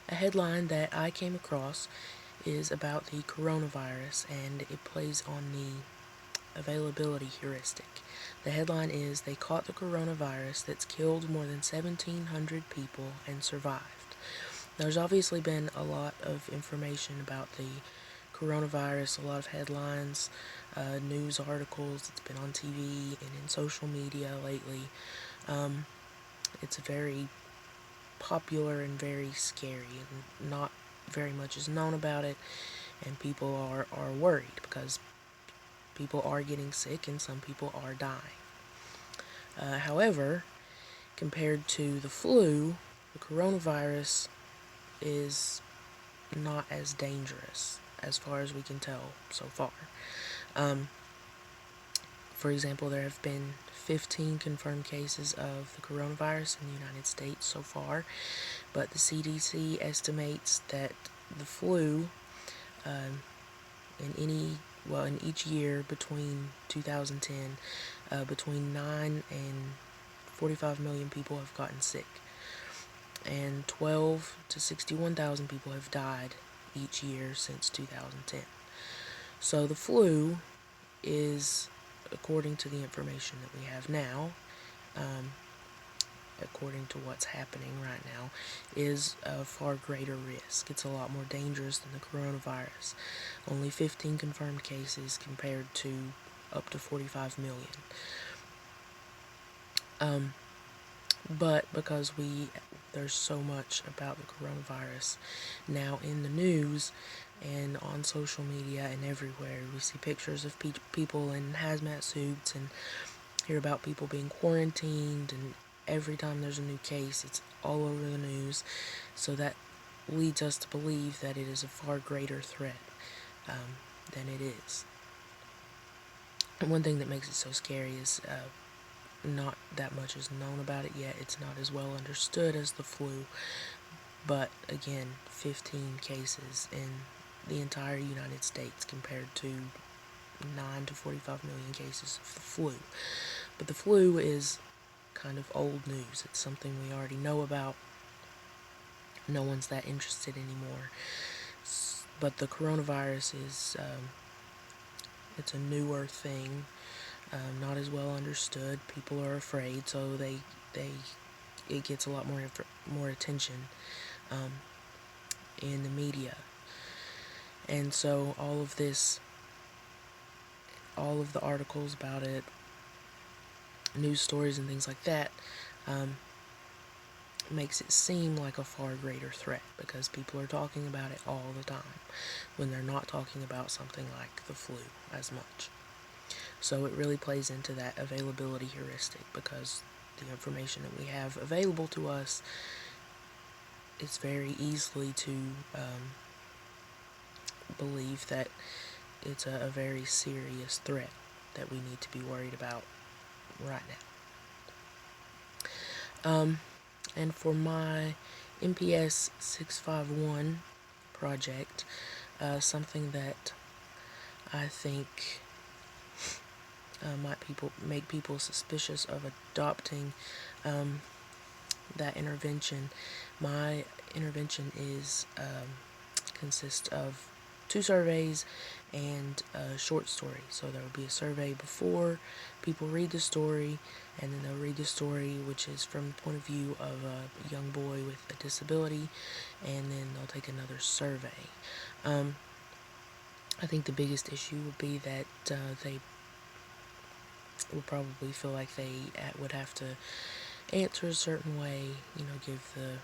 A headline that I came across is about the coronavirus, and it plays on the availability heuristic. The headline is, "They caught the coronavirus that's killed more than 1,700 people and survived." There's obviously been a lot of information about the coronavirus, a lot of headlines, news articles. It's been on TV and in social media lately. It's very popular and very scary, and not very much is known about it, and people are worried because people are getting sick and some people are dying. However, compared to the flu, the coronavirus is not as dangerous as far as we can tell so far. For example, there have been 15 confirmed cases of the coronavirus in the United States so far, but the CDC estimates that the flu in each year between 2010, between 9 and 45 million people have gotten sick, and 12 to 61,000 people have died each year since 2010. So the flu is, according to the information that we have now, according to what's happening right now, is a far greater risk. It's a lot more dangerous than the coronavirus. Only 15 confirmed cases compared to up to 45 million. But because there's so much about the coronavirus now in the news and on social media and everywhere, we see pictures of people in hazmat suits and hear about people being quarantined, and every time there's a new case, it's all over the news. So that leads us to believe that it is a far greater threat than it is. And one thing that makes it so scary is not that much is known about it yet. It's not as well understood as the flu, but again, 15 cases in the entire United States compared to 9 to 45 million cases of the flu. But the flu is kind of old news. It's something we already know about. No one's that interested anymore. But the coronavirus is, it's a newer thing, not as well understood. People are afraid, so it gets a lot more attention in the media. And so all of the articles about it, news stories and things like that, makes it seem like a far greater threat because people are talking about it all the time when they're not talking about something like the flu as much. So it really plays into that availability heuristic, because the information that we have available to us is very easily to believe that it's a very serious threat that we need to be worried about right now. And for my MPS651 project, something that I think might make people suspicious of adopting that intervention. My intervention consists of 2 surveys and a short story. So there will be a survey before people read the story, and then they'll read the story, which is from the point of view of a young boy with a disability, and then they'll take another survey. I think the biggest issue would be that they will probably feel like they would have to answer a certain way, give the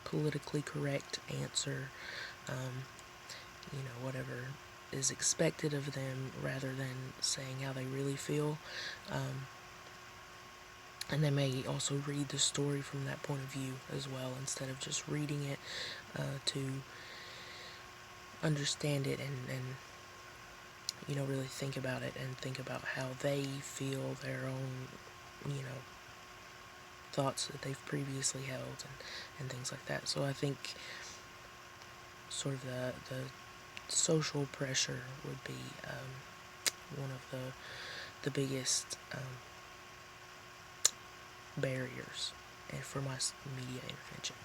politically correct answer, whatever is expected of them, rather than saying how they really feel. And they may also read the story from that point of view as well, instead of just reading it to understand it and really think about it and think about how they feel, their own, thoughts that they've previously held and things like that. So I think sort of the social pressure would be one of the biggest barriers for my media intervention.